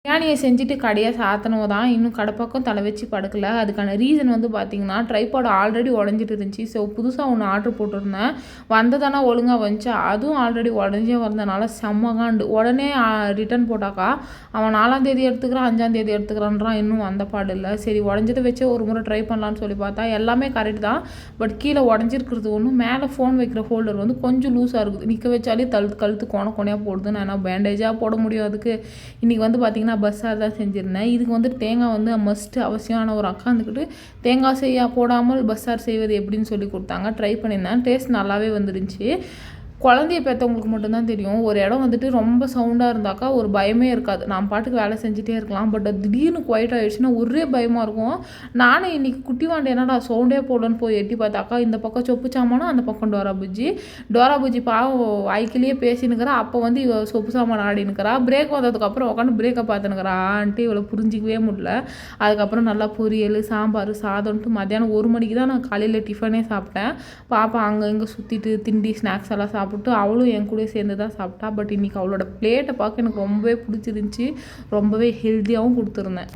பிரியாணியை செஞ்சுட்டு கடையை சாத்தனவ தான் இன்னும் கடை பக்கம் தலை வச்சு படுக்கல. அதுக்கான ரீசன் வந்து பார்த்தீங்கன்னா, ட்ரைபாட் ஆல்ரெடி உடஞ்சிட்டு இருந்துச்சு. ஸோ புதுசாக ஒன்று ஆர்டர் போட்டிருந்தேன். வந்ததானா ஒழுங்காக வந்துச்சு. அதுவும் ஆல்ரெடி உடஞ்சே வந்தனால செம்மகாண்டு. உடனே ரிட்டன் போட்டாக்கா அவன் 4ஆம் தேதி எடுத்துக்கிறான், 5ஆம் தேதி எடுத்துக்கிறான்றான். இன்னும் வந்த பாடு இல்லை. சரி உடஞ்சதை வச்சு ஒரு முறை ட்ரை பண்ணலான்னு சொல்லி பார்த்தா எல்லாமே கரெக்ட் தான். பட் கீழே உடஞ்சிருக்கிறது ஒன்றும், மேலே ஃபோன் வைக்கிற ஹோல்டர் வந்து கொஞ்சம் லூஸாக இருக்குது. நிற்க வச்சாலே கழுத்து கொனையாக போடுது. நான் என்ன பேண்டேஜாக போட முடியும் அதுக்கு. இன்றைக்கி வந்து பார்த்திங்கன்னா பஸ்ஸாக தான் செஞ்சுருந்தேன். இதுக்கு வந்து தேங்காய் வந்து மஸ்ட்டு அவசியமான ஒரு அக்கா இருந்துக்கிட்டு தேங்காய் போடாமல் பஸ்ஸார் செய்வது எப்படின்னு சொல்லி கொடுத்தாங்க. ட்ரை பண்ணியிருந்தேன். டேஸ்ட் நல்லாவே வந்துருந்துச்சு. குழந்தைய பெற்றவங்களுக்கு மட்டும்தான் தெரியும். ஒரு இடம் வந்துட்டு ரொம்ப சவுண்டாக இருந்தாக்கா ஒரு பயமே இருக்காது. நான் பாட்டுக்கு வேலை செஞ்சுட்டே இருக்கலாம். பட் அது திடீர்னு குவைட் ஆகிடுச்சுன்னா ஒரே பயமாக இருக்கும். நானே இன்றைக்கி குட்டி வாண்டி என்னடா சவுண்டே போடலன்னு போய் எட்டி பார்த்தாக்கா இந்த பக்கம் சொப்பு சாமானா, அந்த பக்கம் டோரா புஜ்ஜி பாவம் வாய்க்கிலேயே பேசினுக்கிறா. அப்போ வந்து இவ சொப்பு சாமான் ஆடினுக்கிறா. பிரேக் வந்ததுக்கப்புறம் உட்காந்து பிரேக்கை பார்த்துனுக்கிறா. ஆன்ட்டு இவளை புரிஞ்சிக்கவே முடியல. அதுக்கப்புறம் நல்லா பொரியல், சாம்பார், சாதம்ன்ட்டு மத்தியானம் 1 மணிக்கு தான் நான் காலையில் டிஃபனே சாப்பிட்டேன். பாப்பா அங்கே இங்கே சுற்றிட்டு திண்டி ஸ்நாக்ஸ் எல்லாம் சாப்பிட்டு அவளும் என் கூட சேர்ந்து தான் சாப்பிட்டா. பட் இன்றைக்கி அவளோட பிளேட்டை பார்க்க எனக்கு ரொம்பவே பிடிச்சிருந்துச்சி. ரொம்பவே ஹெல்த்தியாகவும் கொடுத்துருந்தேன்.